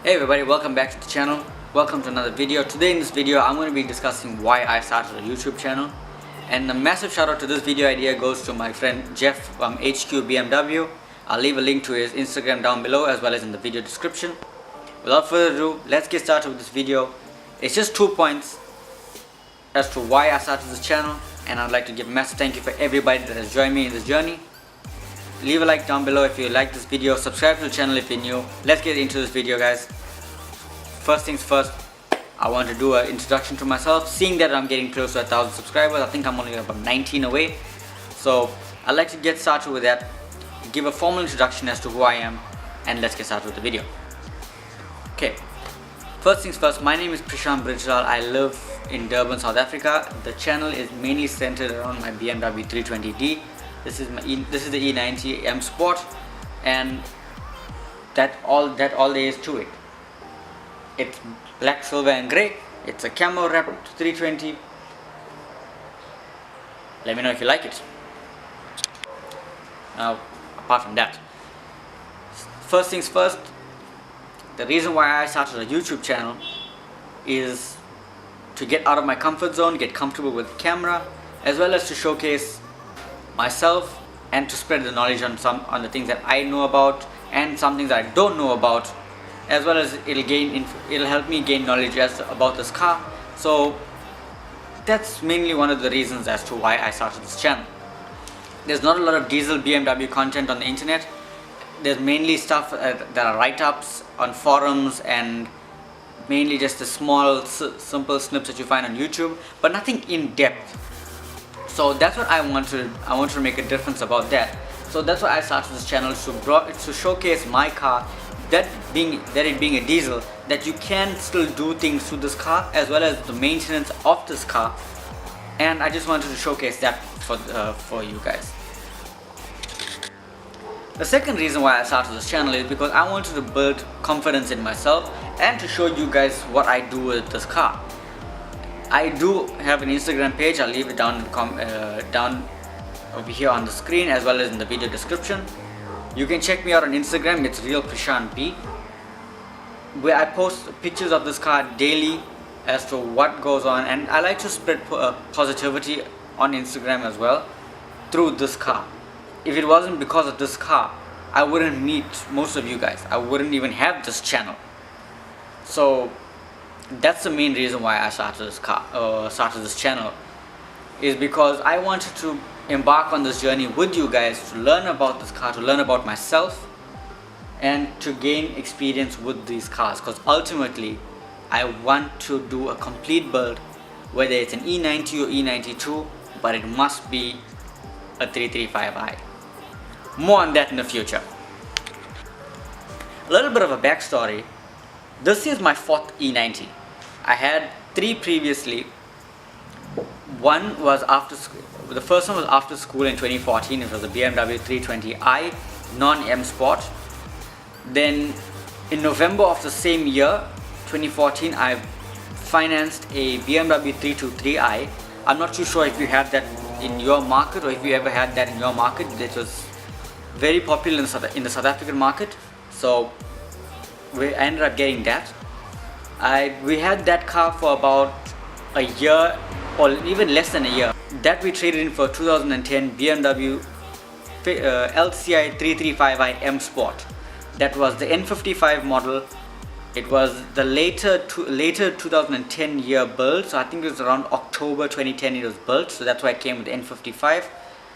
Hey everybody, welcome back to the channel. Welcome to another video. Today in this video I'm going to be discussing why I started a YouTube channel, and a massive shout out to this video idea goes to my friend Jeff from HQ BMW. I'll leave a link to his Instagram down below as well as in the video description. Without further ado, let's get started with this video. It's just 2 points as to why I started this channel, and I'd like to give a massive thank you for everybody that has joined me in this journey. Leave a like down below if you like this video, subscribe to the channel if you're new. Let's get into this video, guys. First things first, I want to do an introduction to myself. Seeing that I'm getting close to 1,000 subscribers, I think I'm only about 19 away. So I'd like to get started with that, give a formal introduction as to who I am, and let's get started with the video. Okay, first things first, my name is Preshaan Briglall. I live in Durban, South Africa. The channel is mainly centered around my BMW 320D. This is the E90 M Sport, and that all there is to it. It's black, silver and grey. It's a camo wrapped 320. Let me know if you like it. Now, apart from that, first things first, the reason why I started a YouTube channel is to get out of my comfort zone, get comfortable with the camera, as well as to showcase myself and to spread the knowledge on the things that I know about and some things that I don't know about, as well as it'll help me gain knowledge about this car. So that's mainly one of the reasons as to why I started this channel. There's not a lot of diesel BMW content on the internet. There's mainly stuff that are write-ups on forums and mainly just the small simple snips that you find on YouTube, but nothing in depth. So that's what I want to make a difference about that. So that's why I started this channel, to showcase my car, that it being a diesel, that you can still do things to this car as well as the maintenance of this car, and I just wanted to showcase that for you guys. The second reason why I started this channel is because I wanted to build confidence in myself and to show you guys what I do with this car. I do have an Instagram page. I'll leave it down over here on the screen as well as in the video description. You can check me out on Instagram. It's Real Preshaan B, where I post pictures of this car daily as to what goes on, and I like to spread positivity on Instagram as well through this car. If it wasn't because of this car, I wouldn't meet most of you guys. I wouldn't even have this channel. So that's the main reason why I started this channel, is because I wanted to embark on this journey with you guys, to learn about this car, to learn about myself, and to gain experience with these cars, because ultimately I want to do a complete build, whether it's an E90 or E92, but it must be a 335i. More on that in the future. A little bit of a backstory. This is my 4th E90. I had 3 previously. One was after school. The first one was after school in 2014. It was a BMW 320i non-M Sport. Then in November of the same year, 2014, I financed a BMW 323i. I'm not too sure if you had that in your market, or if you ever had that in your market. It was very popular in the South African market, so I ended up getting that. We had that car for about a year, or even less than a year. That we traded in for 2010 BMW LCI 335i M Sport. That was the N55 model. It was the later 2010 year build, so I think it was around October 2010 it was built, so that's why it came with the N55.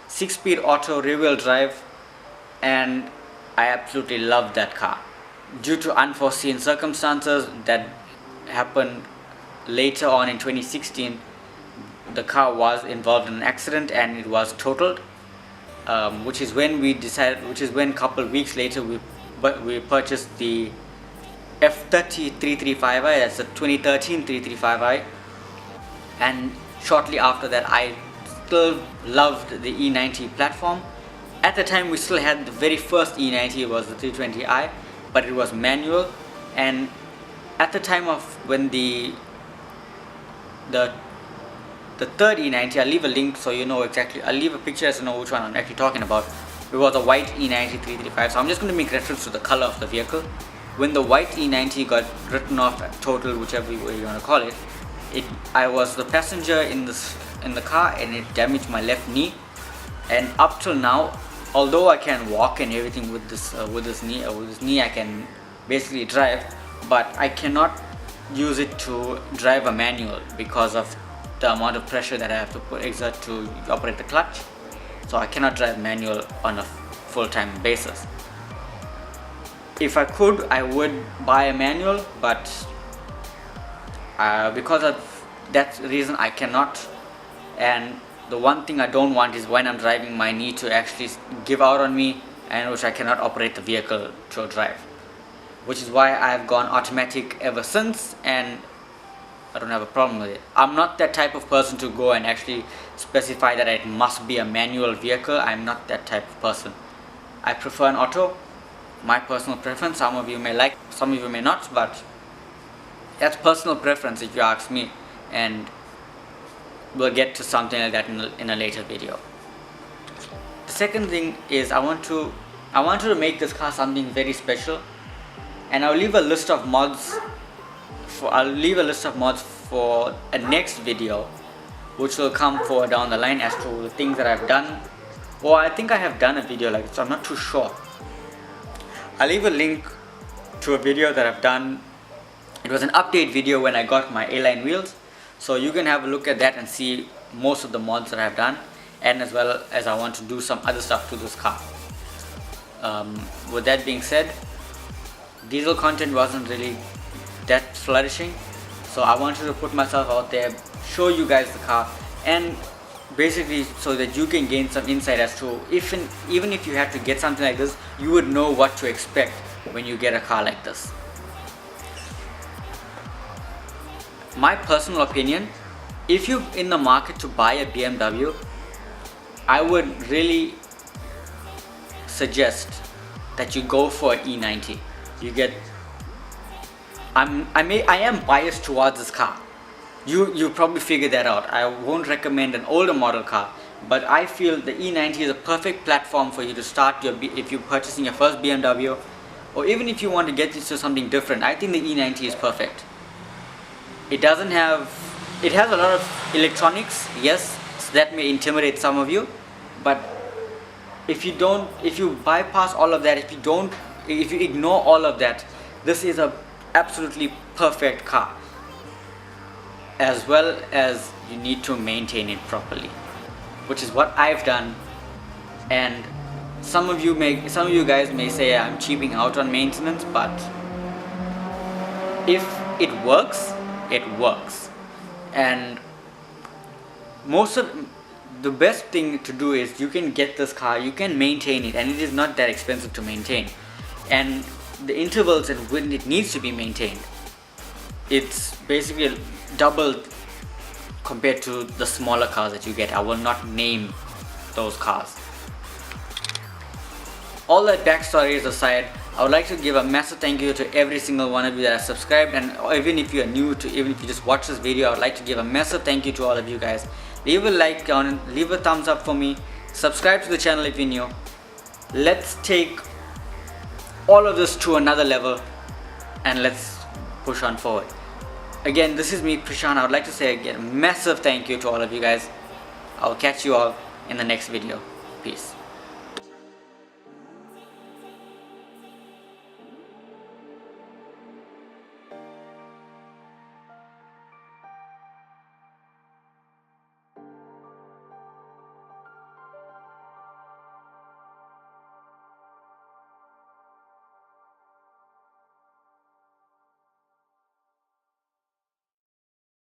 6-speed auto, rear-wheel drive, and I absolutely loved that car. Due to unforeseen circumstances that happened later on in 2016, the car was involved in an accident and it was totaled, which is when a couple of weeks later we purchased the F30 335i. That's a 2013 335i, and shortly after that I still loved the E90 platform. At the time we still had the very first E90, it was the 320i, but it was manual. And at the time of when the third E90, I'll leave a link so you know exactly, I'll leave a picture so you know which one I'm actually talking about. It was a white E90 335, so I'm just going to make reference to the color of the vehicle. when the white E90 got written off, total, whichever way you want to call it, I was the passenger in the car, and it damaged my left knee. And up till now, although I can walk and everything with this knee I can basically drive, but I cannot use it to drive a manual because of the amount of pressure that I have to exert to operate the clutch. So I cannot drive manual on a full-time basis. If I could, I would buy a manual, but because of that reason I cannot. And the one thing I don't want is when I'm driving my knee to actually give out on me, and which I cannot operate the vehicle to drive, which is why I've gone automatic ever since, and I don't have a problem with it. I'm not that type of person to go and actually specify that it must be a manual vehicle. I'm not that type of person. I prefer an auto, my personal preference. Some of you may like, some of you may not, but that's personal preference if you ask me, and we'll get to something like that in a later video. The second thing is I wanted to make this car something very special, and I'll leave a list of mods for a next video, which will come for down the line as to the things that I've done. Or I think I have done a video like this, so I'm not too sure. I'll leave a link to a video that I've done. It was an update video when I got my A-line wheels, so you can have a look at that and see most of the mods that I've done, and as well as I want to do some other stuff to this car. With that being said, diesel content wasn't really that flourishing, so I wanted to put myself out there, show you guys the car, and basically so that you can gain some insight as to even if you had to get something like this, you would know what to expect when you get a car like this. My personal opinion, if you're in the market to buy a BMW, I would really suggest that you go for an E90. You get, I am biased towards this car. You probably figured that out. I won't recommend an older model car, but I feel the E90 is a perfect platform for you to start if you're purchasing your first BMW, or even if you want to get into something different. I think the E90 is perfect. It has a lot of electronics, yes, so that may intimidate some of you, but if you bypass all of that, if you ignore all of that, this is a absolutely perfect car. As well as you need to maintain it properly, which is what I've done. And some of you guys may say I'm cheaping out on maintenance, but if it works, it works. And the best thing to do is you can get this car, you can maintain it, and it is not that expensive to maintain. And the intervals at when it needs to be maintained, it's basically doubled compared to the smaller cars that you get. I will not name those cars. All that backstory aside, I would like to give a massive thank you to every single one of you that have subscribed, and even if you are new to, even if you just watch this video, I would like to give a massive thank you to all of you guys. Leave a like on, leave a thumbs up for me, subscribe to the channel if you're new. Let's take all of this to another level, and let's push on forward. Again, this is me, Preshaan. I would like to say again, massive thank you to all of you guys. I'll catch you all in the next video. Peace.